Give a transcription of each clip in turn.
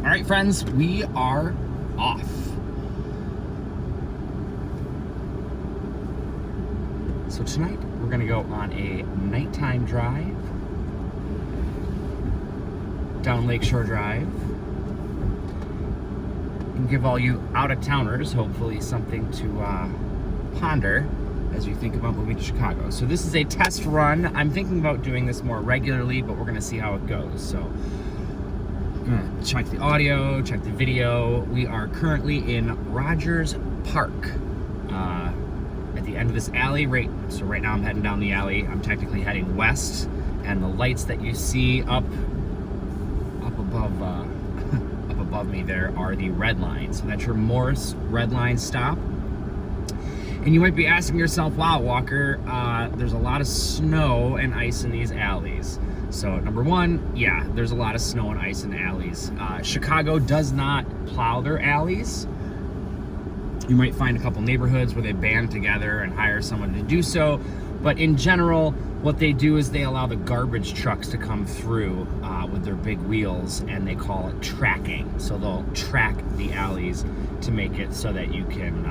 All right, friends, we are off. So tonight, we're gonna go on a nighttime drive down Lakeshore Drive and give all you out-of-towners, hopefully, something to ponder as you think about moving to Chicago. So this is a test run. I'm thinking about doing this more regularly, but we're gonna see how it goes. So I'm gonna check the audio, check the video. We are currently in Rogers Park at the end of this alley. So right now I'm heading down the alley. I'm technically heading west, and the lights that you see up above me there are the red lines. So that's your Morse red line stop. And you might be asking yourself, wow, Walker, there's a lot of snow and ice in these alleys. So number one, yeah, there's a lot of snow and ice in alleys. Chicago does not plow their alleys. You might find a couple neighborhoods where they band together and hire someone to do so. But in general, what they do is they allow the garbage trucks to come through with their big wheels, and they call it tracking. So they'll track the alleys to make it so that you can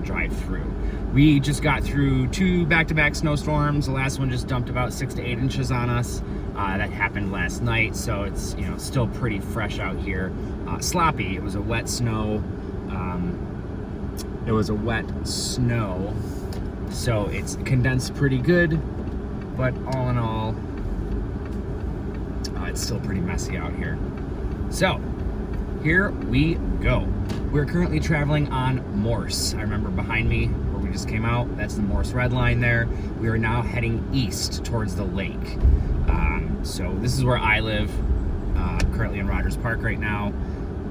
drive through. We just got through 2 back-to-back snowstorms. The last one just dumped about 6 to 8 inches on us. That happened last night, so it's still pretty fresh out here. Sloppy. It was a wet snow. So it's condensed pretty good, but all in all, it's still pretty messy out here. So here we go. We're currently traveling on Morse. I remember behind me where we just came out, that's the Morse red line there. We are now heading east towards the lake. So this is where I live. I'm currently in Rogers Park right now.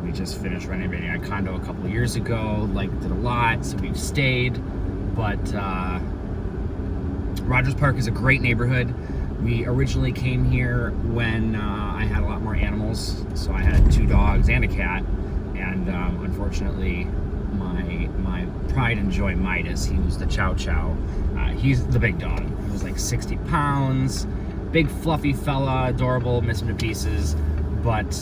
We just finished renovating a condo a couple of years ago, liked it a lot, so we've stayed. But Rogers Park is a great neighborhood. We originally came here when I had a lot more animals. So I had 2 dogs and a cat. And unfortunately, my pride and joy Midas, he was the Chow Chow. He's the big dog. He was like 60 pounds, big fluffy fella, adorable, miss him to pieces. But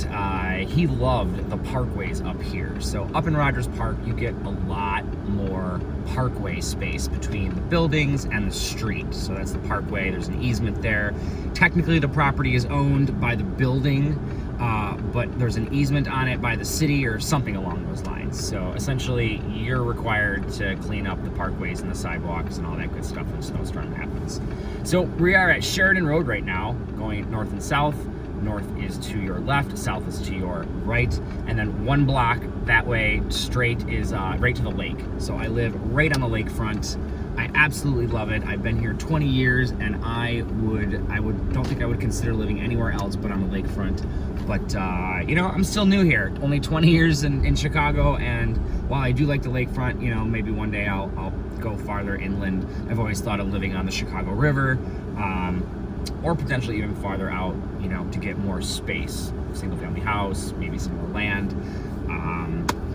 he loved the parkways up here. So up in Rogers Park, you get a lot more parkway space between the buildings and the street. So that's the parkway. There's an easement there. Technically, the property is owned by the building, but there's an easement on it by the city or something along those lines. So essentially, you're required to clean up the parkways and the sidewalks and all that good stuff when a snowstorm happens. So we are at Sheridan Road right now, going north and south. North is to your left, south is to your right, and then 1 block that way straight is right to the lake. So I live right on the lakefront. I absolutely love it. I've been here 20 years, and I don't think I would consider living anywhere else but on the lakefront. But I'm still new here. Only 20 years in Chicago, and while I do like the lakefront, maybe one day I'll go farther inland. I've always thought of living on the Chicago River. Or potentially even farther out, to get more space. Single family house, maybe some more land.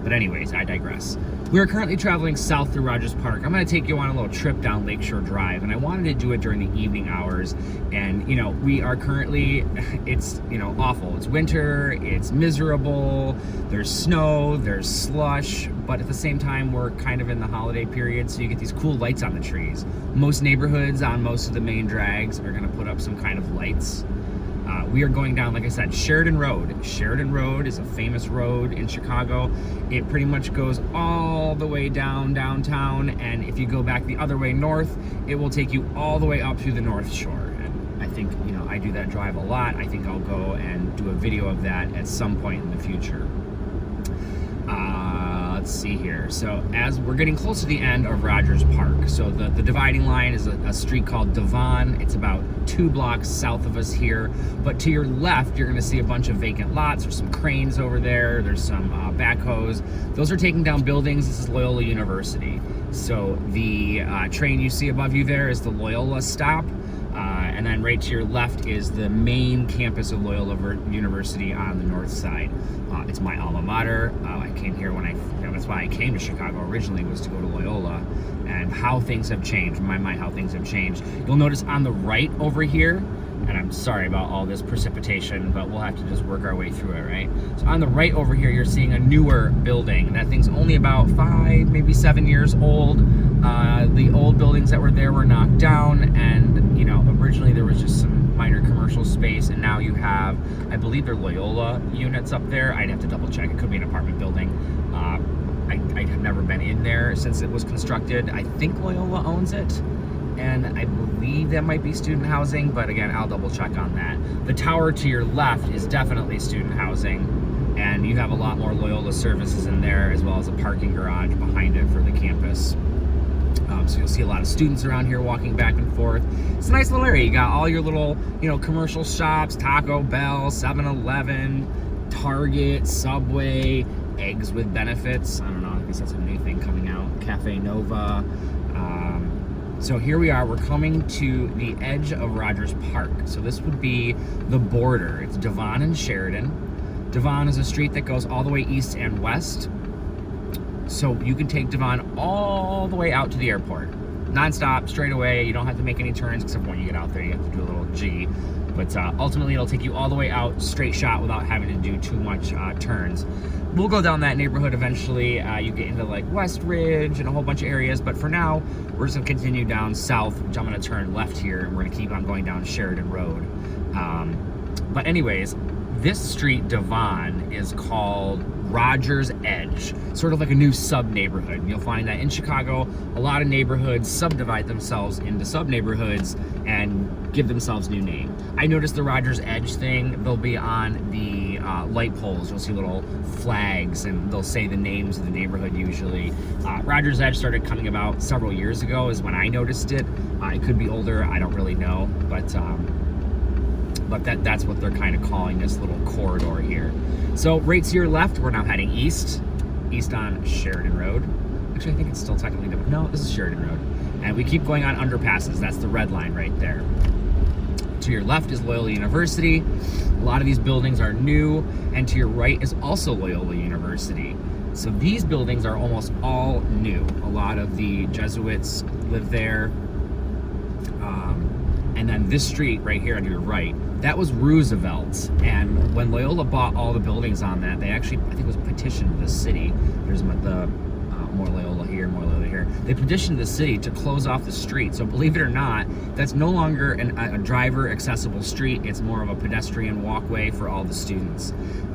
But anyways, I digress. We are currently traveling south through Rogers Park. I'm gonna take you on a little trip down Lakeshore Drive, and I wanted to do it during the evening hours. And we are currently, it's awful. It's winter, it's miserable, there's snow, there's slush, but at the same time, we're kind of in the holiday period, so you get these cool lights on the trees. Most neighborhoods on most of the main drags are gonna put up some kind of lights. We are going down, like I said, Sheridan Road. Sheridan Road is a famous road in Chicago. It pretty much goes all the way downtown, and if you go back the other way north, it will take you all the way up through the North Shore. And I think, I do that drive a lot. I think I'll go and do a video of that at some point in the future. Let's see here. So as we're getting close to the end of Rogers Park, so the dividing line is a street called Devon. It's about 2 blocks south of us here. But to your left, you're gonna see a bunch of vacant lots. There's some cranes over there. There's some backhoes. Those are taking down buildings. This is Loyola University. So the train you see above you there is the Loyola stop. And then right to your left is the main campus of Loyola University on the north side. It's my alma mater. I came here that's why I came to Chicago originally, was to go to Loyola. And how things have changed, in my mind, how things have changed. You'll notice on the right over here, And I'm sorry about all this precipitation, but we'll have to just work our way through it, right? So on the right over here, you're seeing a newer building. That thing's only about 5, maybe 7 years old. The old buildings that were there were knocked down, and you know, originally there was just some minor commercial space, and now you have, I believe they're Loyola units up there. I'd have to double check. It could be an apartment building. I have never been in there since it was constructed. I think Loyola owns it, and I believe that might be student housing, but again, I'll double check on that. The tower to your left is definitely student housing, and you have a lot more Loyola services in there, as well as a parking garage behind it for the campus. So you'll see a lot of students around here walking back and forth. It's a nice little area. You got all your little, you know, commercial shops, Taco Bell, 7-Eleven, Target, Subway, eggs with benefits. I don't know, I guess that's a new thing coming out. Cafe Nova. So here we are, we're coming to the edge of Rogers Park. So this would be the border. It's Devon and Sheridan. Devon is a street that goes all the way east and west. So you can take Devon all the way out to the airport. Non-stop, straight away. You don't have to make any turns, except when you get out there, you have to do a little G. But ultimately, it'll take you all the way out, straight shot, without having to do too much turns. We'll go down that neighborhood eventually. You get into like West Ridge and a whole bunch of areas. But for now, we're just gonna continue down south, which I'm gonna turn left here, and we're gonna keep on going down Sheridan Road. But anyways, this street, Devon, is called Rogers Edge, sort of like a new sub-neighborhood. You'll find that in Chicago, a lot of neighborhoods subdivide themselves into sub-neighborhoods and give themselves new name. I noticed the Rogers Edge thing, they'll be on the light poles. You'll see little flags, and they'll say the names of the neighborhood usually. Rogers Edge started coming about several years ago is when I noticed it. It could be older, I don't really know, but that's what they're kind of calling this little corridor here. So right to your left, we're now heading east on Sheridan Road. Actually, I think it's still technically different. No, this is Sheridan Road. And we keep going on underpasses. That's the red line right there. To your left is Loyola University. A lot of these buildings are new, and to your right is also Loyola University. So these buildings are almost all new. A lot of the Jesuits live there. And then this street right here on your right, that was Roosevelt. And when Loyola bought all the buildings on that, they actually, I think it was petitioned the city. There's the more Loyola here, more Loyola here. They petitioned the city to close off the street. So believe it or not, that's no longer a driver accessible street. It's more of a pedestrian walkway for all the students.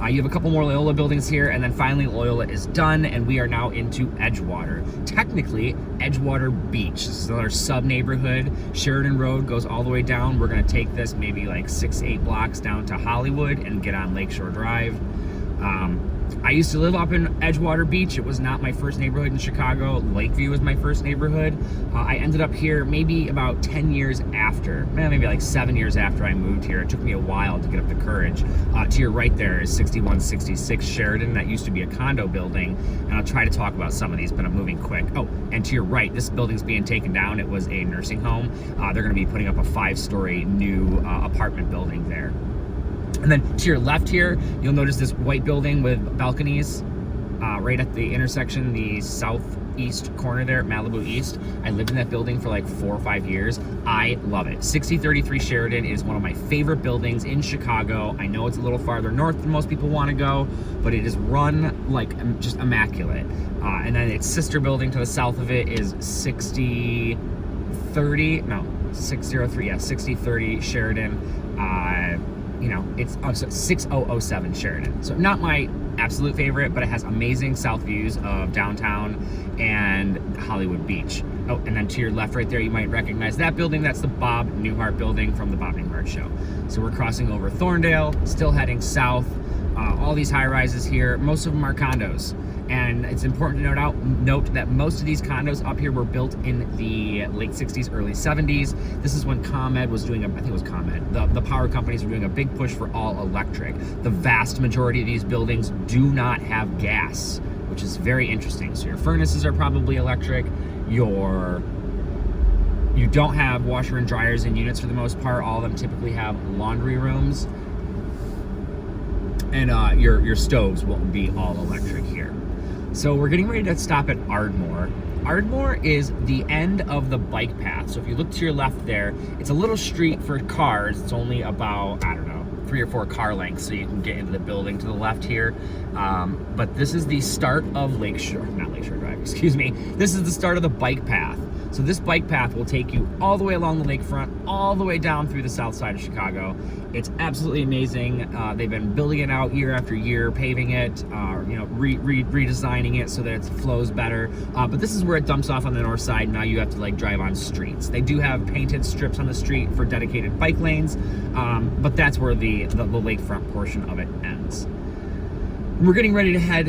You have a couple more Loyola buildings here, and then finally Loyola is done, and we are now into Edgewater. Technically, Edgewater Beach. This is another sub-neighborhood. Sheridan Road goes all the way down. We're gonna take this maybe like 6-8 blocks down to Hollywood and get on Lakeshore Drive. I used to live up in Edgewater Beach. It was not my first neighborhood in Chicago. Lakeview was my first neighborhood. I ended up here maybe about 10 years after, maybe like 7 years after I moved here. It took me a while to get up the courage. To your right there is 6166 Sheridan. That used to be a condo building, and I'll try to talk about some of these, but I'm moving quick. Oh, and to your right, this building's being taken down. It was a nursing home. They're gonna be putting up a 5-story new apartment building there. And then to your left here, you'll notice this white building with balconies right at the intersection, the southeast corner there at Malibu East. I lived in that building for like 4 or 5 years. I love it. 6033 Sheridan is one of my favorite buildings in Chicago. I know it's a little farther north than most people want to go, but it is run like just immaculate. And then its sister building to the south of it is 6030 Sheridan. You know, it's 6007 Sheridan. So not my absolute favorite, but it has amazing south views of downtown and Hollywood Beach. Oh, and then to your left right there, you might recognize that building. That's the Bob Newhart building from the Bob Newhart Show. So we're crossing over Thorndale, still heading south. All these high rises here, most of them are condos. And it's important to note that most of these condos up here were built in the late 60s, early 70s. This is when ComEd was doing, I think it was ComEd, the power companies were doing a big push for all electric. The vast majority of these buildings do not have gas, which is very interesting. So your furnaces are probably electric. You don't have washer and dryers in units for the most part. All of them typically have laundry rooms. And your stoves will be all electric here. So we're getting ready to stop at Ardmore. Ardmore is the end of the bike path. So if you look to your left there, it's a little street for cars. It's only about, I don't know, 3 or 4 car lengths, so you can get into the building to the left here. But this is the start of not Lakeshore Drive, excuse me. This is the start of the bike path. So this bike path will take you all the way along the lakefront, all the way down through the south side of Chicago. It's absolutely amazing. They've been building it out year after year, paving it, redesigning it so that it flows better. But this is where it dumps off on the north side. Now you have to like drive on streets. They do have painted strips on the street for dedicated bike lanes, but that's where the lakefront portion of it ends. We're getting ready to head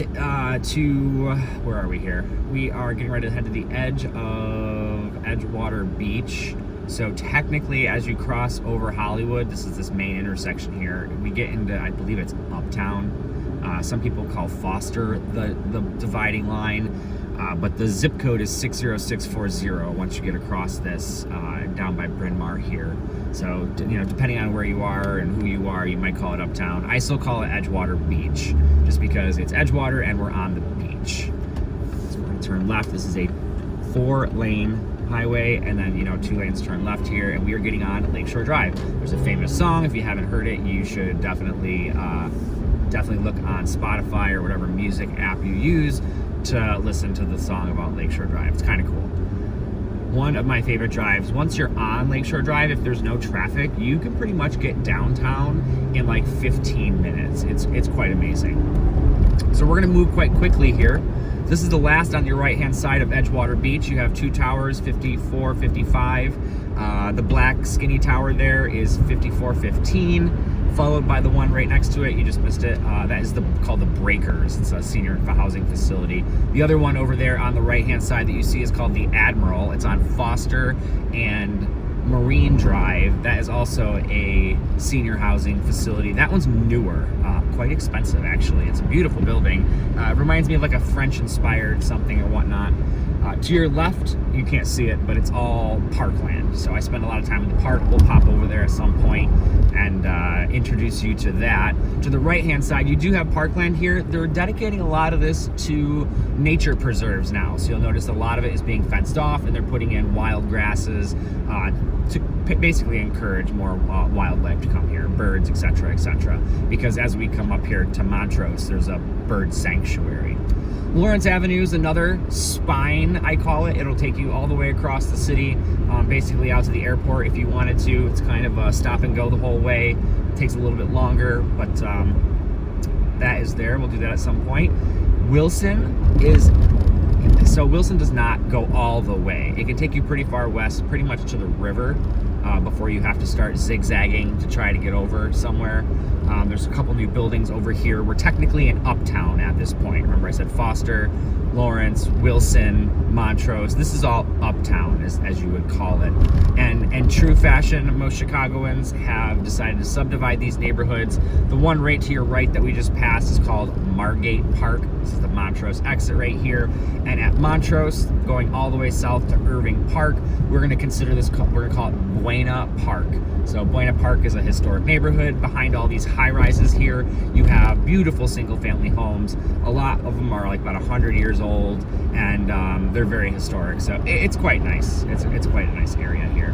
to, where are we here? We are getting ready to head to the edge of Edgewater Beach. So technically, as you cross over Hollywood, this is this main intersection here. We get into, I believe it's Uptown. Some people call Foster the dividing line, but the zip code is 60640 once you get across this down by Bryn Mawr here. So, depending on where you are and who you are, you might call it Uptown. I still call it Edgewater Beach, just because it's Edgewater and we're on the beach. So we're gonna turn left. This is a 4-lane highway, and then 2 lanes turn left here, and we are getting on Lakeshore Drive. There's a famous song. If you haven't heard it, you should definitely look on Spotify or whatever music app you use to listen to the song about Lakeshore Drive. It's kind of cool. One of my favorite drives. Once you're on Lakeshore Drive, if there's no traffic, you can pretty much get downtown in like 15 minutes. It's quite amazing. So we're gonna move quite quickly here. This is the last on your right-hand side of Edgewater Beach. You have 2 towers, 54, 55. The black skinny tower there is 5415, followed by the one right next to it. You just missed it. That is called the Breakers. It's a senior housing facility. The other one over there on the right-hand side that you see is called the Admiral. It's on Foster and Marine Drive. That is also a senior housing facility. That one's newer, quite expensive actually. It's a beautiful building. It reminds me of like a French-inspired something or whatnot. To your left, you can't see it, but it's all parkland. So I spend a lot of time in the park. We'll pop over there at some point and introduce you to that. To the right-hand side, you do have parkland here. They're dedicating a lot of this to nature preserves now. So you'll notice a lot of it is being fenced off, and they're putting in wild grasses to basically encourage more wildlife to come here, birds, etc., etc. Because as we come up here to Montrose, there's a bird sanctuary. Lawrence Avenue is another spine, I call it. It'll take you all the way across the city, basically out to the airport if you wanted to. It's kind of a stop and go the whole way. It takes a little bit longer, but that is there. We'll do that at some point. Wilson does not go all the way. It can take you pretty far west, pretty much to the river, before you have to start zigzagging to try to get over somewhere. There's a couple new buildings over here. We're technically in Uptown at this point. Remember I said Foster, Lawrence, Wilson, Montrose. This is all Uptown, as you would call it. And in true fashion, most Chicagoans have decided to subdivide these neighborhoods. The one right to your right that we just passed is called Margate Park. This is the Montrose exit right here. And at Montrose, going all the way south to Irving Park, we're going to consider this, we're going to call it Buena Park. So Buena Park is a historic neighborhood. Behind all these high-rises here, you have beautiful single-family homes. A lot of them are like about 100 years old, and they're very historic. So it's quite nice. It's quite a nice area here.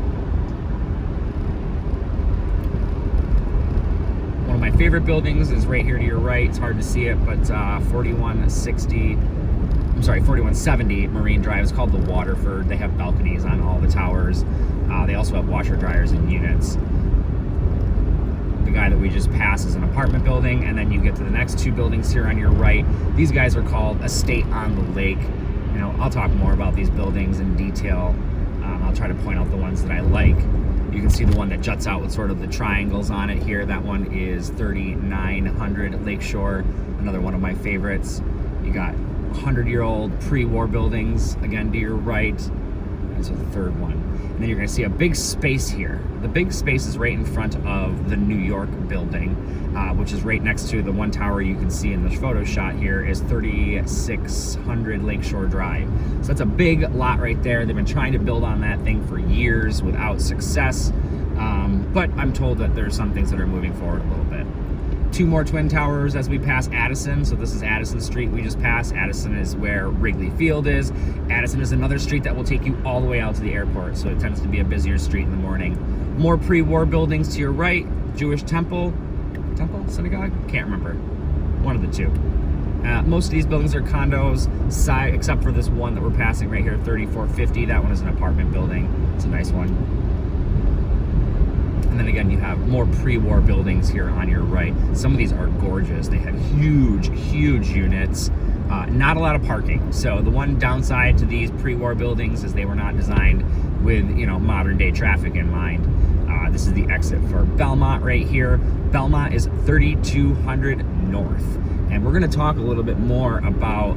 One of my favorite buildings is right here to your right. It's hard to see it, but 4170 Marine Drive is called the Waterford. They have balconies on all the towers. They also have washer dryers and units. The guy that we just passed is an apartment building, and then you get to the next 2 buildings here on your right. These guys are called Estate on the Lake. I'll talk more about these buildings in detail. I'll try to point out the ones that I like. You can see the one that juts out with sort of the triangles on it here. That one is 3900 Lakeshore, another one of my favorites. You got 100-year-old pre-war buildings, again to your right. And so the third one. And then you're going to see a big space here. The big space is right in front of the New York building, which is right next to the one tower you can see in this photo shot here is 3600 Lakeshore Drive. So that's a big lot right there. They've been trying to build on that thing for years without success, but I'm told that there's some things that are moving forward a little bit. 2 more twin towers as we pass Addison. So this is Addison Street we just passed. Addison is where Wrigley Field is. Addison is another street that will take you all the way out to the airport, so it tends to be a busier street in the morning. More pre-war buildings to your right. Jewish temple, synagogue? Can't remember. One of the two. Most of these buildings are condos, except for this one that we're passing right here, 3450. That one is an apartment building. It's a nice one. And then again, you have more pre-war buildings here on your right. Some of these are gorgeous. They have huge, huge units. Not a lot of parking. So the one downside to these pre-war buildings is they were not designed with, modern day traffic in mind. This is the exit for Belmont right here. Belmont is 3200 North. And we're gonna talk a little bit more about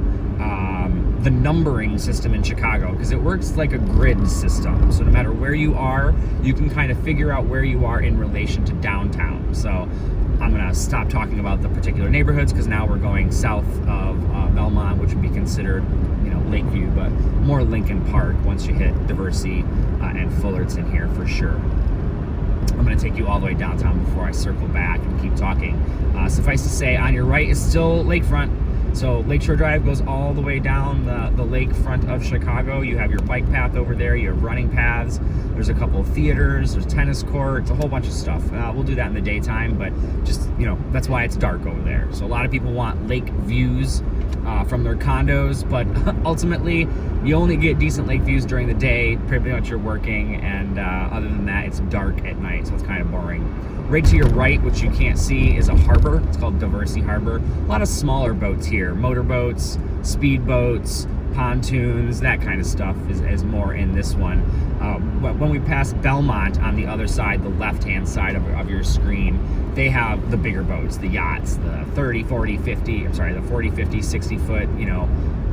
the numbering system in Chicago, because it works like a grid system. So no matter where you are, you can kind of figure out where you are in relation to downtown. So I'm gonna stop talking about the particular neighborhoods, because now we're going south of Belmont, which would be considered, Lakeview, but more Lincoln Park once you hit Diversey and Fullerton here for sure. I'm going to take you all the way downtown before I circle back and keep talking. Suffice to say, on your right is still Lakefront. So Lakeshore Drive goes all the way down the lakefront of Chicago. You have your bike path over there. You have running paths. There's a couple of theaters. There's tennis courts, a whole bunch of stuff. We'll do that in the daytime, but just, that's why it's dark over there. So a lot of people want lake views from their condos, but ultimately you only get decent lake views during the day, pretty much you're working, and other than that it's dark at night, so it's kind of boring. Right to your right, which you can't see, is a harbor. It's called Diversey Harbor. A lot of smaller boats here, motorboats, speedboats, pontoons, that kind of stuff is more in this one. When we pass Belmont on the other side, the left-hand side of your screen, they have the bigger boats, the yachts, the 30, 40, 50, the 40, 50, 60 foot,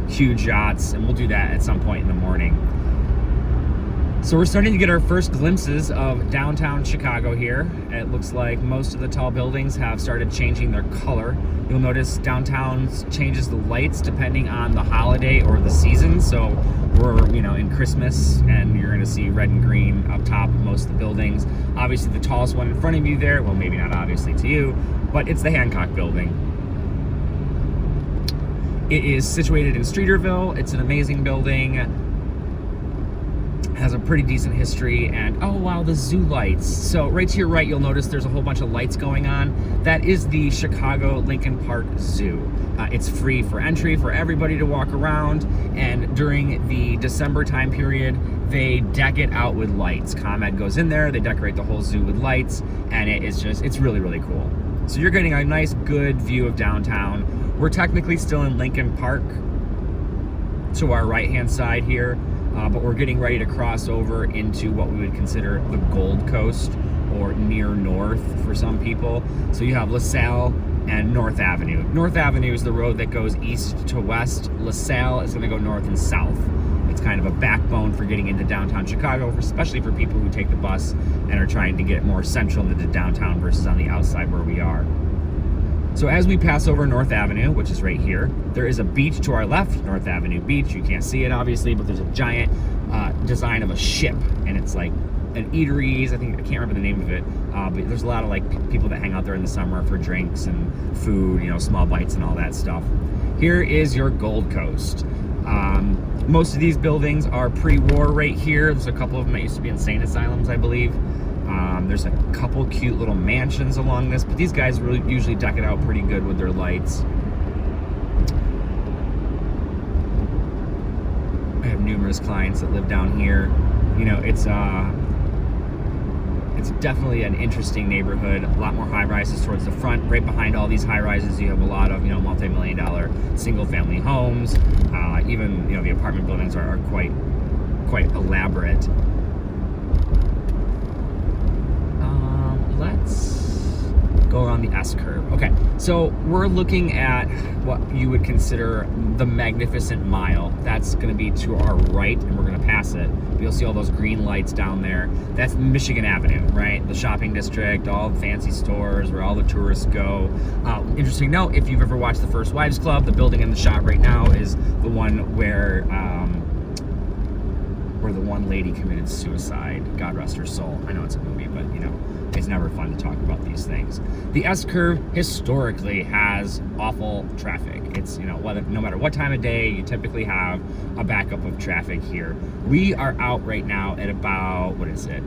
huge yachts, and we'll do that at some point in the morning. So we're starting to get our first glimpses of downtown Chicago here. It looks like most of the tall buildings have started changing their color. You'll notice downtown changes the lights depending on the holiday or the season. So we're, in Christmas, and you're gonna see red and green up top of most of the buildings. Obviously the tallest one in front of you there, well, maybe not obviously to you, but it's the Hancock building. It is situated in Streeterville. It's an amazing building. Has a pretty decent history, and oh wow, the zoo lights. So right to your right, you'll notice there's a whole bunch of lights going on. That is the Chicago Lincoln Park Zoo. It's free for entry for everybody to walk around, and during the December time period, they deck it out with lights. ComEd goes in there, they decorate the whole zoo with lights, and it's really, really cool. So you're getting a nice, good view of downtown. We're technically still in Lincoln Park to our right-hand side here. But we're getting ready to cross over into what we would consider the Gold Coast, or near north for some people. So you have LaSalle and North Avenue. North Avenue is the road that goes east to west. LaSalle is going to go north and south. It's kind of a backbone for getting into downtown Chicago, especially for people who take the bus and are trying to get more central into downtown versus on the outside where we are. So as we pass over North Avenue, which is right here, there is a beach to our left, North Avenue Beach. You can't see it obviously, but there's a giant design of a ship, and it's like an eateries. I can't remember the name of it, but there's a lot of people that hang out there in the summer for drinks and food, small bites and all that stuff. Here is your Gold Coast. Most of these buildings are pre-war right here. There's a couple of them that used to be insane asylums, I believe. There's a couple cute little mansions along this, but these guys really usually deck it out pretty good with their lights. I have numerous clients that live down here. It's definitely an interesting neighborhood. A lot more high-rises towards the front. Right behind all these high-rises, you have a lot of multi-million-dollar single-family homes. Even the apartment buildings are quite elaborate. Let's go around the S-curve. Okay, so we're looking at what you would consider the Magnificent Mile. That's going to be to our right, and we're going to pass it. You'll see all those green lights down there. That's Michigan Avenue, right? The shopping district, all the fancy stores where all the tourists go. Interesting note, if you've ever watched The First Wives Club, the building in the shot right now is the one where where the one lady committed suicide. God rest her soul. I know it's a movie, but you know, it's never fun to talk about these things. The S curve historically has awful traffic. It's, you know, no matter what time of day, you typically have a backup of traffic here. We are out right now at about, what is it,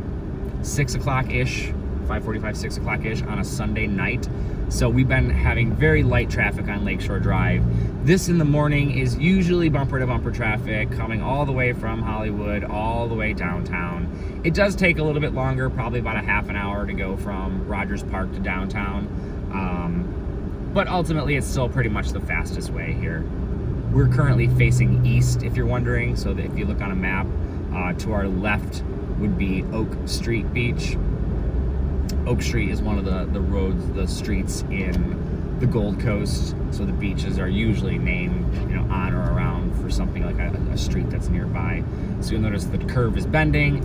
6 o'clock-ish, 5:45, 6 o'clock-ish on a Sunday night. So we've been having very light traffic on Lakeshore Drive. This in the morning is usually bumper to bumper traffic coming all the way from Hollywood all the way downtown. It does take a little bit longer, probably about a half an hour to go from Rogers Park to downtown. But ultimately it's still pretty much the fastest way here. We're currently facing east, if you're wondering, so that if you look on a map, to our left would be Oak Street Beach. Oak Street is one of the roads, the streets in the Gold Coast, so the beaches are usually named, you know, on or around for something like a street that's nearby. So you'll notice the curve is bending,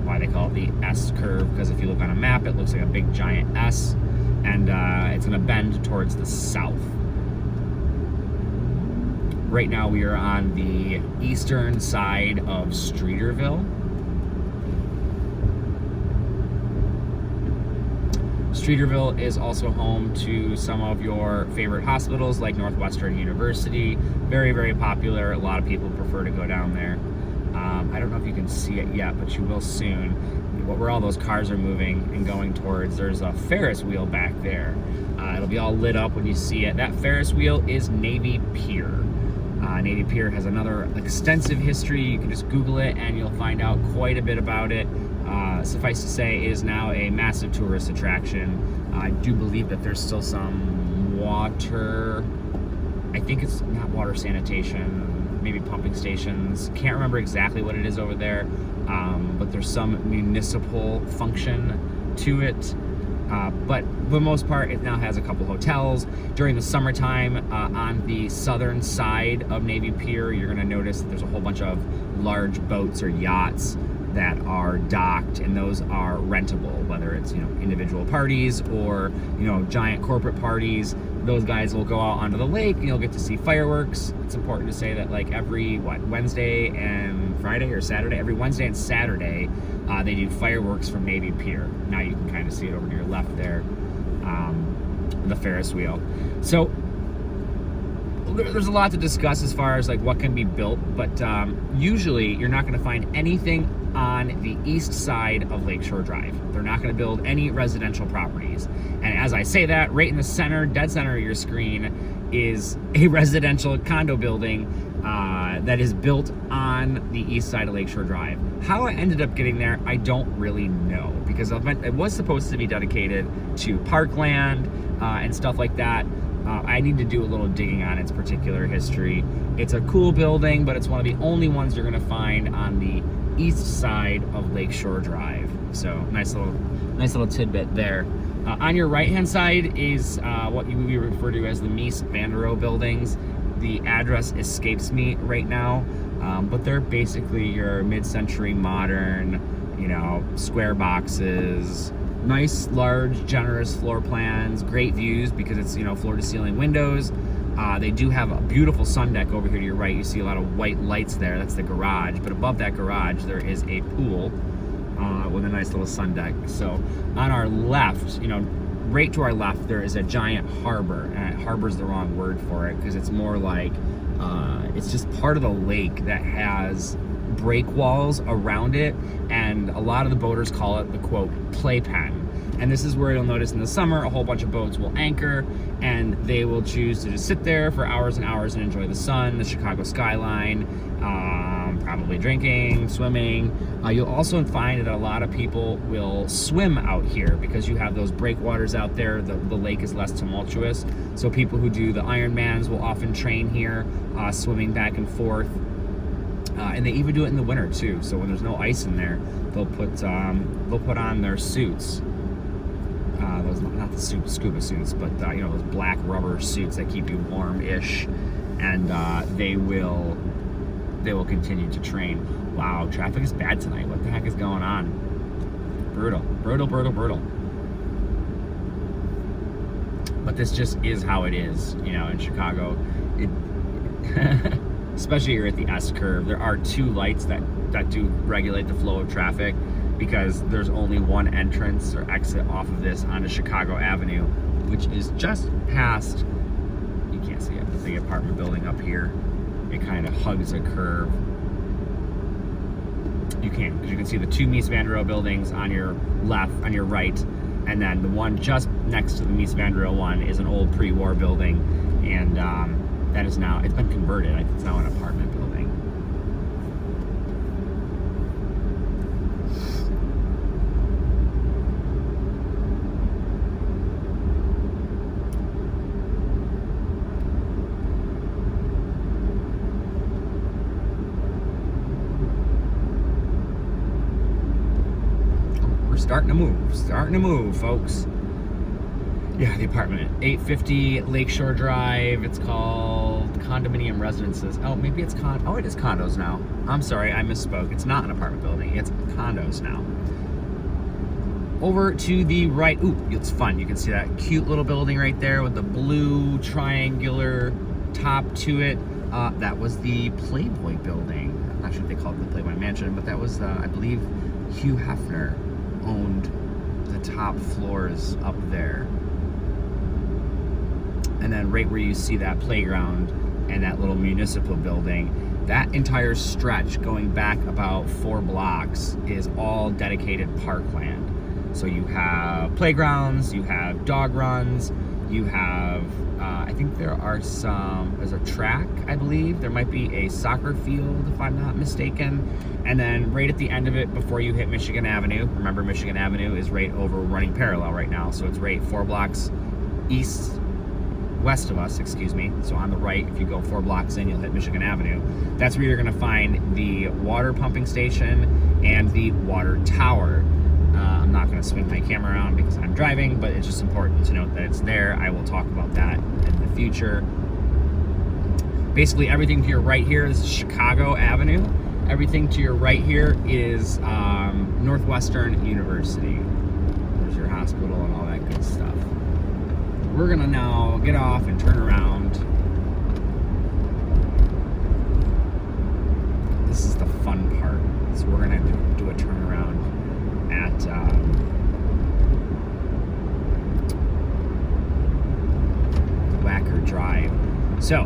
why they call it the S curve, because if you look on a map, it looks like a big giant S, and it's going to bend towards the south. Right now we are on the eastern side of Streeterville. Streeterville is also home to some of your favorite hospitals like Northwestern University. Very, very popular. A lot of people prefer to go down there. I don't know if you can see it yet, but you will soon. Where all those cars are moving and going towards, there's a Ferris wheel back there. It'll be all lit up when you see it. That Ferris wheel is Navy Pier. Navy Pier has another extensive history. You can just Google it and you'll find out quite a bit about it. Suffice to say, it is now a massive tourist attraction. I do believe that there's still some water, I think it's not water sanitation, maybe pumping stations. Can't remember exactly what it is over there, but there's some municipal function to it. But for the most part, it now has a couple hotels. During the summertime, on the southern side of Navy Pier, you're gonna notice that there's a whole bunch of large boats or yachts that are docked, and those are rentable, whether it's, you know, individual parties or, you know, giant corporate parties. Those guys will go out onto the lake and you'll get to see fireworks. It's important to say that, like, every Wednesday and Friday or Saturday, every Wednesday and Saturday, they do fireworks from Navy Pier. Now you can kind of see it over to your left there, the Ferris wheel. So there's a lot to discuss as far as like what can be built, but usually you're not going to find anything on the east side of Lakeshore Drive. They're not going to build any residential properties. And as I say that, right in the center, dead center of your screen, is a residential condo building that is built on the east side of Lakeshore Drive. How I ended up getting there, I don't really know, because it was supposed to be dedicated to parkland and stuff like that. I need to do a little digging on its particular history. It's a cool building, but it's one of the only ones you're going to find on the east side of Lakeshore Drive. So nice little tidbit there. On your right hand side is what we refer to as the Mies van der Rohe buildings. The address escapes me right now, but they're basically your mid-century modern, you know, square boxes. Nice, large, generous floor plans, great views because it's, you know, floor-to-ceiling windows. They do have a beautiful sun deck over here to your right. You see a lot of white lights there. That's the garage. But above that garage, there is a pool with a nice little sun deck. So on our left, you know, right to our left, there is a giant harbor. And harbor's the wrong word for it because it's more like it's just part of the lake that has break walls around it, and a lot of the boaters call it the quote playpen. And this is where you'll notice in the summer a whole bunch of boats will anchor and they will choose to just sit there for hours and hours and enjoy the sun, the Chicago skyline, probably drinking, swimming. You'll also find that a lot of people will swim out here because you have those breakwaters out there. The lake is less tumultuous, so people who do the Ironmans will often train here, swimming back and forth. And they even do it in the winter too. So when there's no ice in there, they'll put on their suits. Those, not the scuba suits, but you know, those black rubber suits that keep you warm-ish, and they will continue to train. Wow, traffic is bad tonight. What the heck is going on? Brutal, brutal, brutal, brutal. But this just is how it is, you know, in Chicago. especially here at the S curve. There are 2 lights that do regulate the flow of traffic, because there's only one entrance or exit off of this onto Chicago Avenue, which is just past, you can't see it, but the apartment building up here. It kind of hugs a curve. You can, because you can see the 2 Mies van der Rohe buildings on your left, on your right, and then the one just next to the Mies van der Rohe one is an old pre-war building, and that is now, it's been converted. It's now an apartment building. Starting to move, folks. Yeah, the apartment, 850 Lakeshore Drive. It's called Condominium Residences. Oh, maybe it's oh, it is condos now. I'm sorry, I misspoke. It's not an apartment building, it's condos now. Over to the right, ooh, it's fun. You can see that cute little building right there with the blue triangular top to it. That was the Playboy building. I'm not sure if they called it the Playboy Mansion, but that was, I believe, Hugh Hefner owned the top floors up there. And then right where you see that playground and that little municipal building, that entire stretch going back about 4 blocks is all dedicated parkland. So you have playgrounds, you have dog runs, you have, I think there's a track, I believe. There might be a soccer field, if I'm not mistaken. And then right at the end of it, before you hit Michigan Avenue, remember Michigan Avenue is right over running parallel right now. So it's right 4 blocks west of us, excuse me. So on the right, if you go 4 blocks in, you'll hit Michigan Avenue. That's where you're gonna find the water pumping station and the water tower. I'm not gonna swing my camera around because I'm driving, but it's just important to note that it's there. I will talk about that in the future. Basically everything to your right here is Chicago Avenue. Everything to your right here is Northwestern University. There's your hospital and all that good stuff. We're gonna now get off and turn around. This is the fun part. So we're gonna do a turnaround at Wacker Drive. So,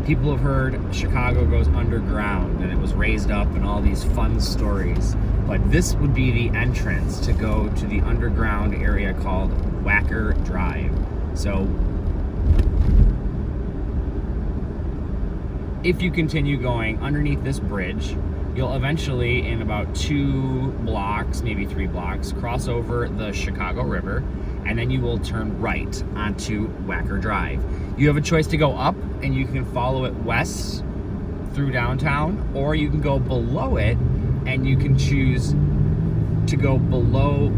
people have heard Chicago goes underground and it was raised up and all these fun stories. But this would be the entrance to go to the underground area called Wacker Drive. So, if you continue going underneath this bridge, you'll eventually, in about 2 blocks, maybe 3 blocks, cross over the Chicago River, and then you will turn right onto Wacker Drive. You have a choice to go up, and you can follow it west through downtown, or you can go below it, and you can choose to go below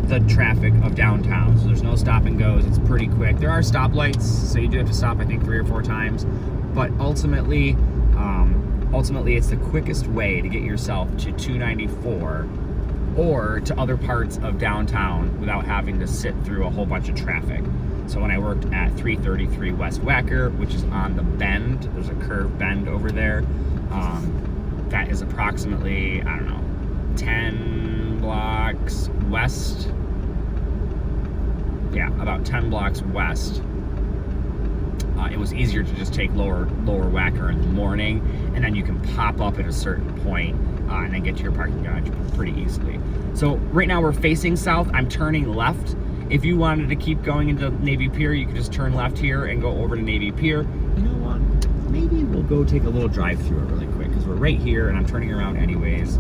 the traffic of downtown. So there's no stop and goes. It's pretty quick. There are stoplights, so you do have to stop, I think, 3 or 4 times, but ultimately it's the quickest way to get yourself to 294 or to other parts of downtown without having to sit through a whole bunch of traffic. So when I worked at 333 West Wacker, which is on the bend, there's a curved bend over there, that is approximately, I don't know, 10 blocks west. Yeah, about 10 blocks west. It was easier to just take lower Wacker in the morning, and then you can pop up at a certain point and then get to your parking garage pretty easily. So right now we're facing south. I'm turning left. If you wanted to keep going into Navy Pier, you could just turn left here and go over to Navy Pier. You know what? Maybe we'll go take a little drive through it really quick because we're right here and I'm turning around anyways.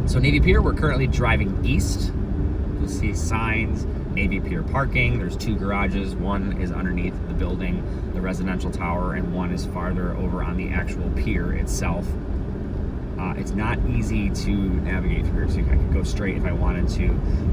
So Navy Pier, we're currently driving east. You'll see signs. Navy Pier parking. There's 2 garages. One is underneath the building, the residential tower, and one is farther over on the actual pier itself. It's not easy to navigate through, so I could go straight if I wanted to.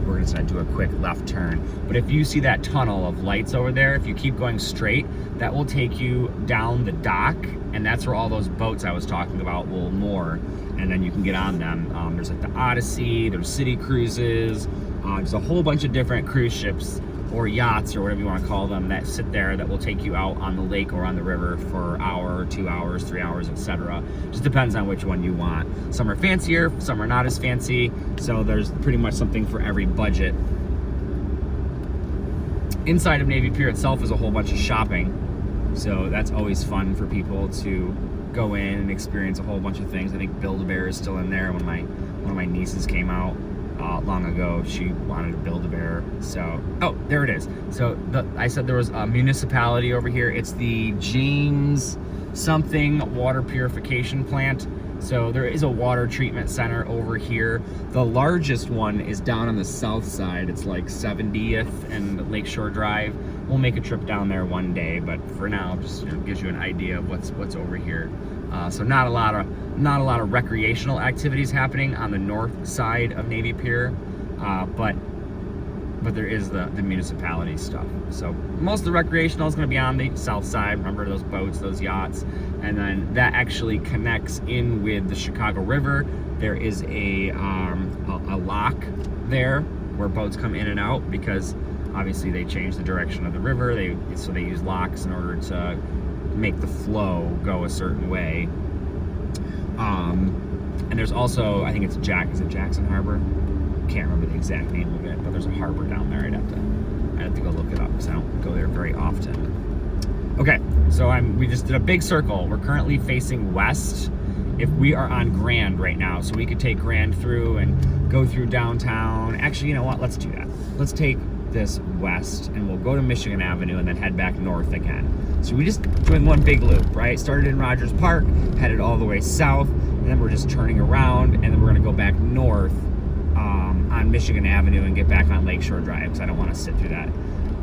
We're gonna do a quick left turn. But if you see that tunnel of lights over there, if you keep going straight, that will take you down the dock, and that's where all those boats I was talking about will moor, and then you can get on them. There's like the Odyssey, there's city cruises, there's a whole bunch of different cruise ships or yachts or whatever you want to call them that sit there that will take you out on the lake or on the river for an hour, 2 hours, 3 hours, etc. Just depends on which one you want. Some are fancier, some are not as fancy, so there's pretty much something for every budget. Inside of Navy Pier itself is a whole bunch of shopping, so that's always fun for people to go in and experience a whole bunch of things. I think Build-A-Bear is still in there. One of my nieces came out long ago. She wanted to Build-A-Bear. So, oh, there it is. So I said there was a municipality over here. It's the James something water purification plant. So there is a water treatment center over here. The largest one is down on the south side. It's like 70th and Lakeshore Drive. We'll make a trip down there one day, but for now, just gives you an idea of what's over here. So not a lot of recreational activities happening on the north side of Navy Pier, but there is the municipality stuff. So most of the recreational is going to be on the south side. Remember those boats, those yachts, and then that actually connects in with the Chicago River. There is a lock there where boats come in and out because obviously they change the direction of the river. So they use locks in order to make the flow go a certain way. And there's also, I think it's Jackson Harbor? Can't remember the exact name of it, but there's a harbor down there. I'd have to go look it up because I don't go there very often. Okay, so we just did a big circle. We're currently facing west. If we are on Grand right now, so we could take Grand through and go through downtown. Actually, you know what? Let's do that. Let's take this west and we'll go to Michigan Avenue and then head back north again. So we just doing one big loop, right? Started in Rogers Park, headed all the way south, and then we're just turning around and then we're gonna go back north on Michigan Avenue and get back on Lakeshore Drive because I don't want to sit through that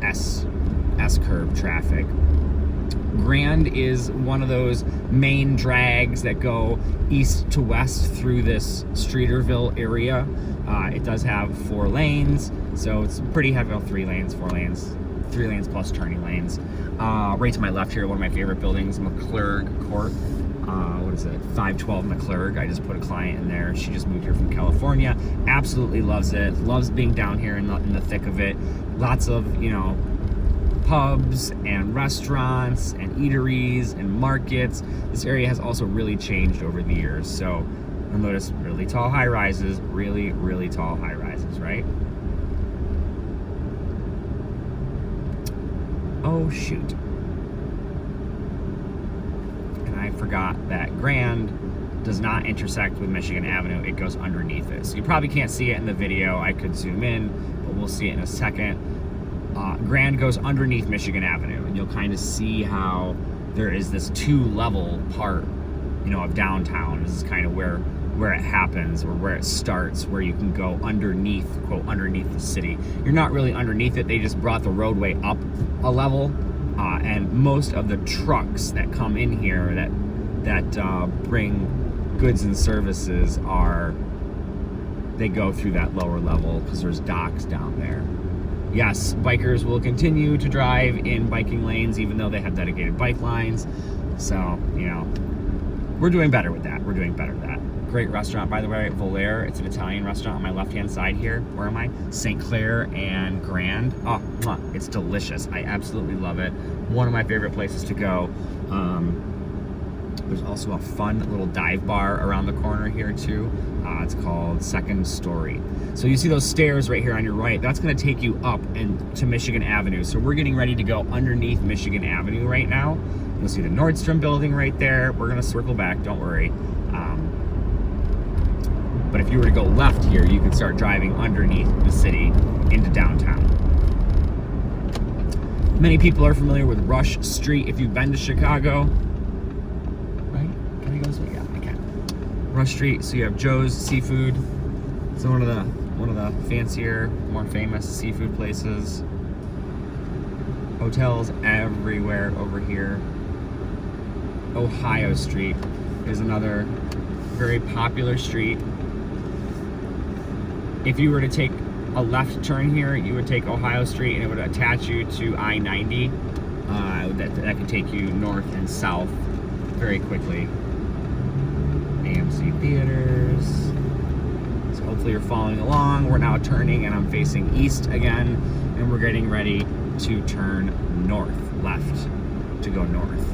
S-curve traffic. Grand is one of those main drags that go east to west through this Streeterville area. It does have 4 lanes, so it's pretty heavy. Oh, 3 lanes, 4 lanes, 3 lanes plus turning lanes. Right to my left here, one of my favorite buildings, McClurg Court. What is it? 512 McClurg. I just put a client in there. She just moved here from California. Absolutely loves it. Loves being down here in the thick of it. Lots of, pubs and restaurants and eateries and markets. This area has also really changed over the years. So you'll notice really tall high rises, really, really tall high rises, right? Oh, shoot. And I forgot that Grand does not intersect with Michigan Avenue. It goes underneath it. So you probably can't see it in the video. I could zoom in, but we'll see it in a second. Grand goes underneath Michigan Avenue, and you'll kind of see how there is this 2-level part, of downtown. This is kind of where it happens, or where it starts, where you can go underneath, quote, underneath the city. You're not really underneath it. They just brought the roadway up a level, and most of the trucks that come in here that bring goods and services they go through that lower level because there's docks down there. Yes, bikers will continue to drive in biking lanes even though they have dedicated bike lines. So, we're doing better with that. We're doing better with that. Great restaurant, by the way, Volaire. It's an Italian restaurant on my left-hand side here. Where am I? St. Clair and Grand. Oh, it's delicious. I absolutely love it. One of my favorite places to go. There's also a fun little dive bar around the corner here too. It's called Second Story. So you see those stairs right here on your right. That's going to take you up and to Michigan Avenue. So we're getting ready to go underneath Michigan Avenue right now. You'll see the Nordstrom building right there. We're going to circle back. Don't worry. But if you were to go left here, you can start driving underneath the city into downtown. Many people are familiar with Rush Street if you've been to Chicago. Right? Can I go this way? Yeah, I can. Rush Street. So you have Joe's Seafood. It's one of the fancier, more famous seafood places. Hotels everywhere over here. Ohio Street is another very popular street. If you were to take a left turn here, you would take Ohio Street and it would attach you to I-90. That could take you north and south very quickly. AMC Theaters. So Hopefully you're following along. We're now turning and I'm facing east again, and we're getting ready to turn left to go north.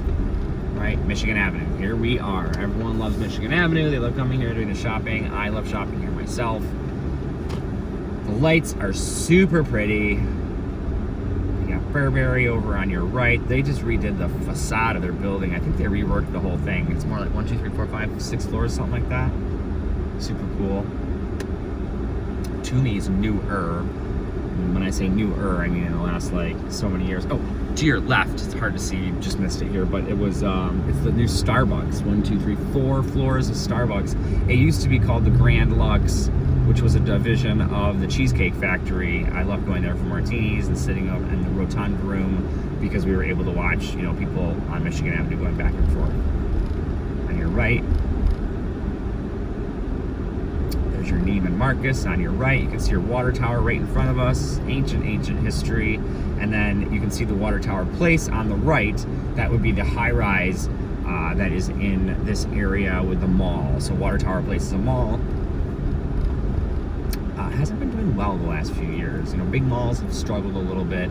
Right, Michigan Avenue. Here we are. Everyone loves Michigan Avenue. They love coming here doing the shopping. I love shopping here myself. The lights are super pretty. You got Burberry over on your right. They just redid the facade of their building. I think they reworked the whole thing. It's more like 1, 2, 3, 4, 5, 6 floors, something like that. Super cool. Toomey's newer. When I say newer, I mean in the last like so many years. Oh, to your left, it's hard to see, you just missed it here, but it was it's the new Starbucks. 1, 2, 3, 4 floors of Starbucks. It used to be called the Grand Lux, which was a division of the Cheesecake Factory. I love going there for martinis and sitting up in the rotund room because we were able to watch, you know, people on Michigan Avenue going back and forth. On your right, there's your Neiman Marcus. On your right, you can see your water tower right in front of us. Ancient history. And then you can see the Water Tower Place on the right. That would be the high-rise that is in this area with the mall. So Water Tower Place is a mall. Hasn't been doing well the last few years. You know, big malls have struggled a little bit,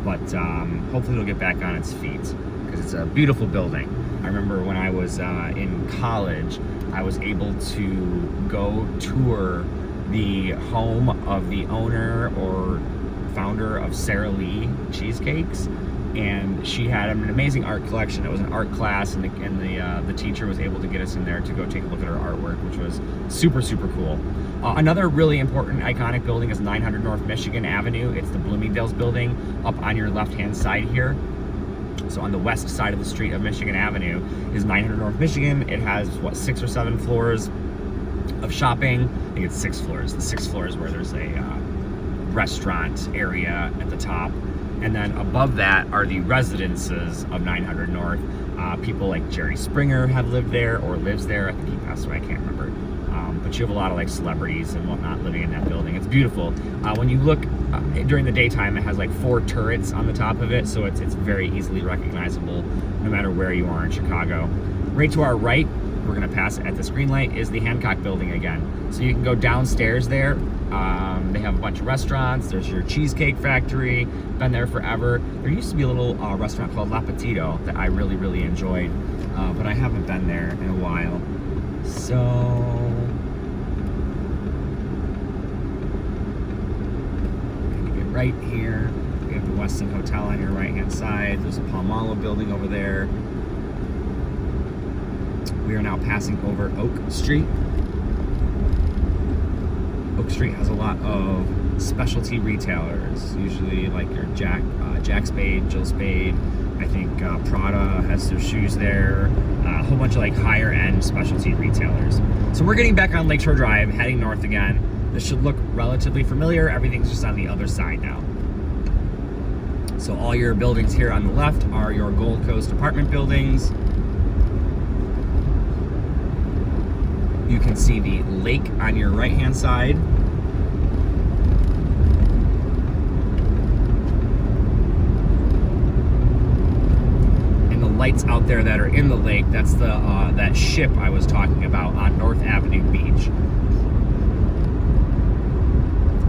but hopefully it'll get back on its feet because it's a beautiful building. I remember when I was in college, I was able to go tour the home of the owner or founder of Sara Lee Cheesecakes, and she had an amazing art collection. It was an art class, and the teacher was able to get us in there to go take a look at her artwork, which was super cool. Another really important iconic building is 900 North Michigan Avenue. It's the Bloomingdale's building up on your left-hand side here. So on the west side of the street of Michigan Avenue is 900 North Michigan. It has, what, 6 or 7 floors of shopping. I think it's 6 floors. The 6th floor is where there's a restaurant area at the top. And then above that are the residences of 900 North. People like Jerry Springer have lived there or lives there. I think he passed away, I can't remember. But you have a lot of like celebrities and whatnot living in that building. It's beautiful. When you look during the daytime, it has like 4 turrets on the top of it, so it's very easily recognizable no matter where you are in Chicago. Right to our right, we're gonna pass at this green light, is the Hancock building again. So you can go downstairs there. They have a bunch of restaurants. There's your Cheesecake Factory, been there forever. There used to be a little restaurant called La Petito that I really enjoyed, but I haven't been there in a while. So right here, we have the Westin Hotel on your right hand side. There's a Palmolive building over there. We are now passing over Oak Street. Oak Street has a lot of specialty retailers, usually like your Jack Spade, Jill Spade. I think Prada has their shoes there. A whole bunch of like higher end specialty retailers. So we're getting back on Lakeshore Drive, heading north again. This should look relatively familiar. Everything's just on the other side now. So all your buildings here on the left are your Gold Coast apartment buildings. You can see the lake on your right-hand side. And the lights out there that are in the lake, that's the that ship I was talking about on North Avenue Beach.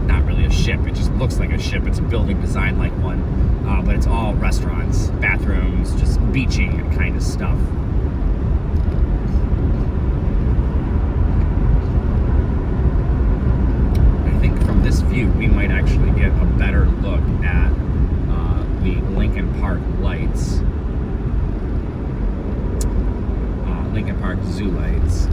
Not really a ship, it just looks like a ship. It's a building designed like one, but it's all restaurants, bathrooms, just beaching kind of stuff. This view, we might actually get a better look at the Lincoln Park lights, Lincoln Park Zoo lights.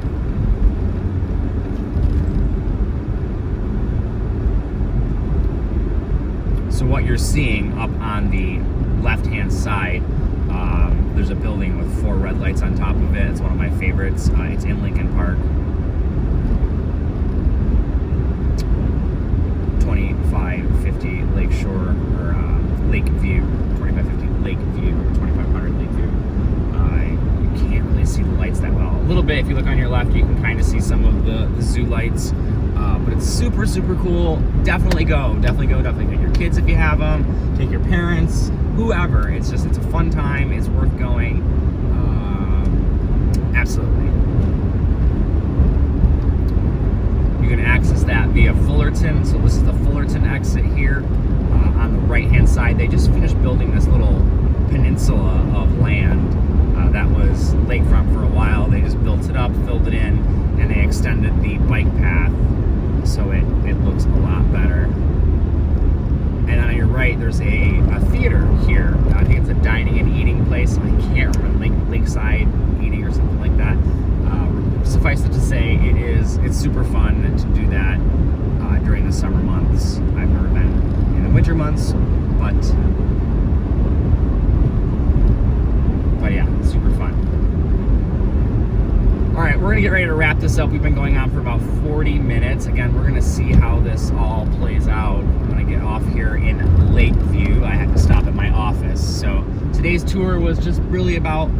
So what you're seeing up on the left-hand side, there's a building with 4 red lights on top of it. It's one of my favorites. It's in Lincoln Park. 2550 Lakeshore, or Lakeview, 2550 Lakeview, or 2500 Lakeview. You can't really see the lights that well. A little bit, if you look on your left, you can kind of see some of the zoo lights, but it's super cool. Definitely go, definitely get your kids if you have them, take your parents, whoever. It's a fun time, it's worth going. Absolutely. You can access that via Fullerton. So this is the Fullerton exit here. On the right-hand side, they just finished building this little peninsula of land that was lakefront for a while. They just built it up, filled it in, and they extended the bike path so it looks a lot better. And then on your right, there's a theater here. I think it's a dining and eating place. I can't remember, Lakeside Eating or something like that. Suffice it to say, it's super fun to do that during the summer months. I've never been in the winter months, but yeah, super fun. All right, we're gonna get ready to wrap this up. We've been going on for about 40 minutes. Again, we're gonna see how this all plays out. I'm gonna get off here in Lakeview. I had to stop at my office. So today's tour was just really about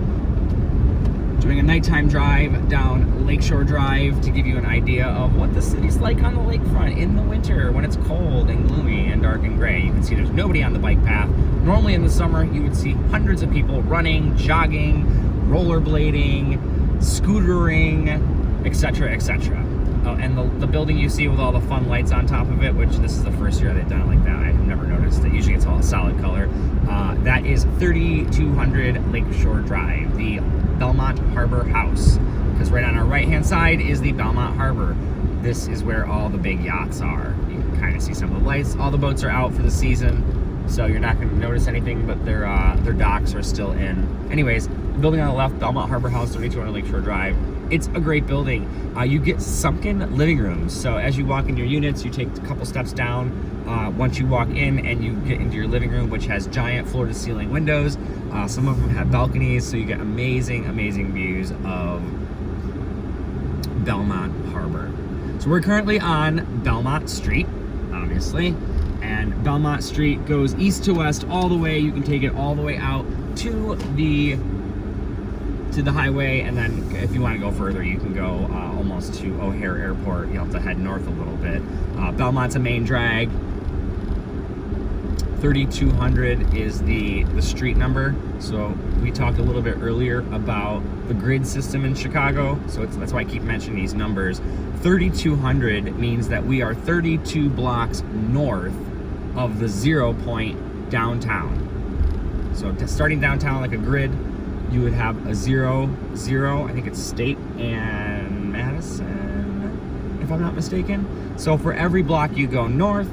doing a nighttime drive down Lakeshore Drive to give you an idea of what the city's like on the lakefront in the winter when it's cold and gloomy and dark and gray. You can see there's nobody on the bike path. Normally in the summer, you would see hundreds of people running, jogging, rollerblading, scootering, etc., etc. And the building you see with all the fun lights on top of it, which this is the first year they've done it like that. I've never noticed it. Usually it's all a solid color. That is 3200 Lakeshore Drive, the Belmont Harbor House. Because right on our right-hand side is the Belmont Harbor. This is where all the big yachts are. You can kind of see some of the lights. All the boats are out for the season, so you're not going to notice anything, but their docks are still in. Anyways, the building on the left, Belmont Harbor House, 3200 Lakeshore Drive. It's a great building. You get sunken living rooms. So as you walk in your units, you take a couple steps down. Once you walk in and you get into your living room, which has giant floor-to-ceiling windows. Some of them have balconies, so you get amazing, amazing views of Belmont Harbor. So we're currently on Belmont Street, obviously. And Belmont Street goes east to west all the way. You can take it all the way out to the highway, and then if you want to go further, you can go almost to O'Hare Airport. You have to head north a little bit. Belmont's a main drag. 3200 is the street number. So we talked a little bit earlier about the grid system in Chicago, so that's why I keep mentioning these numbers. 3200 means that we are 32 blocks north of the 0 point downtown. So starting downtown like a grid, you would have a 0, I think it's State and Madison, if I'm not mistaken. So for every block you go north,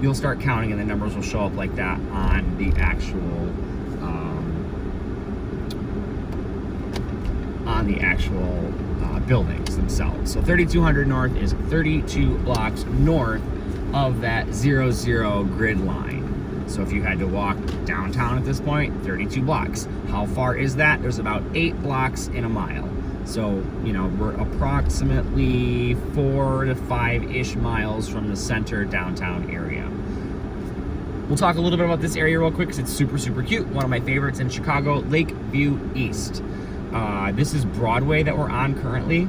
you'll start counting and the numbers will show up like that on the actual buildings themselves. So 3200 north is 32 blocks north of that 00 grid line. So if you had to walk downtown at this point, 32 blocks. How far is that? There's about 8 blocks in a mile. So, you know, we're approximately 4 to 5-ish miles from the center downtown area. We'll talk a little bit about this area real quick because it's super, super cute. One of my favorites in Chicago, Lakeview East. This is Broadway that we're on currently.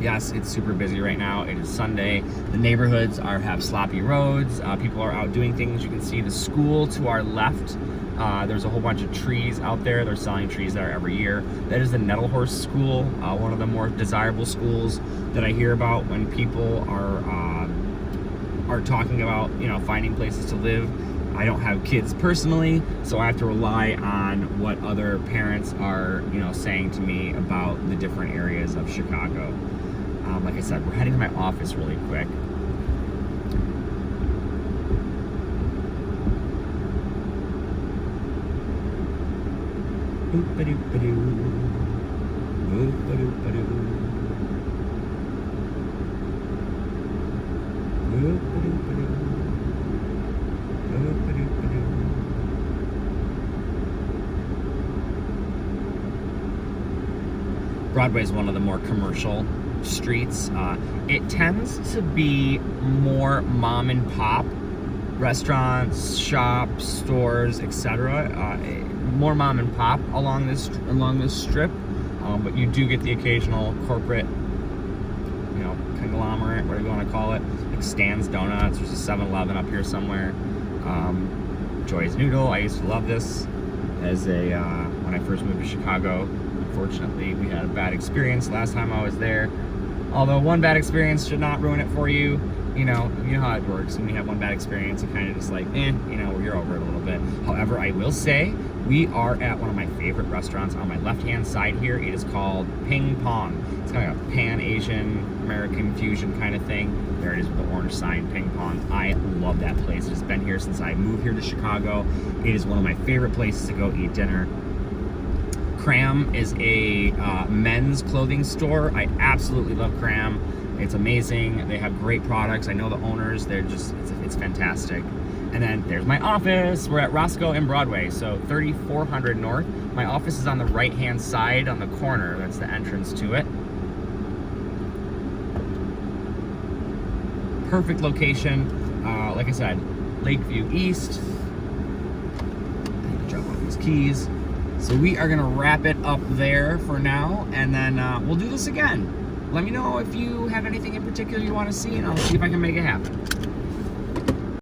Yes, it's super busy right now. It is Sunday. The neighborhoods have sloppy roads. People are out doing things. You can see the school to our left. There's a whole bunch of trees out there. They're selling trees there every year. That is the Nettlehorse School, one of the more desirable schools that I hear about when people are talking about, you know, finding places to live. I don't have kids personally, so I have to rely on what other parents are, you know, saying to me about the different areas of Chicago. Like I said, we're heading to my office really quick. Broadway is one of the more commercial streets. It tends to be more mom and pop restaurants, shops, stores, etc. More mom and pop along this strip, but you do get the occasional corporate, you know, conglomerate, whatever you want to call it, like Stan's Donuts. There's a 7-Eleven up here somewhere. Joy's Noodle. I used to love this as a when I first moved to Chicago. Unfortunately, we had a bad experience last time I was there. Although one bad experience should not ruin it for you. You know how it works. When you have one bad experience, you kind of just like, you're over it a little bit. However, I will say we are at one of my favorite restaurants on my left-hand side here. It is called Ping Pong. It's kind of a Pan-Asian American fusion kind of thing. There it is with the orange sign, Ping Pong. I love that place. It's been here since I moved here to Chicago. It is one of my favorite places to go eat dinner. Cram is a men's clothing store. I absolutely love Cram. It's amazing. They have great products. I know the owners. They're just, it's fantastic. And then there's my office. We're at Roscoe and Broadway, so 3400 North. My office is on the right-hand side on the corner. That's the entrance to it. Perfect location. Like I said, Lakeview East. I need to drop off these keys. So we are gonna wrap it up there for now, and then we'll do this again. Let me know if you have anything in particular you want to see, and I'll see if I can make it happen.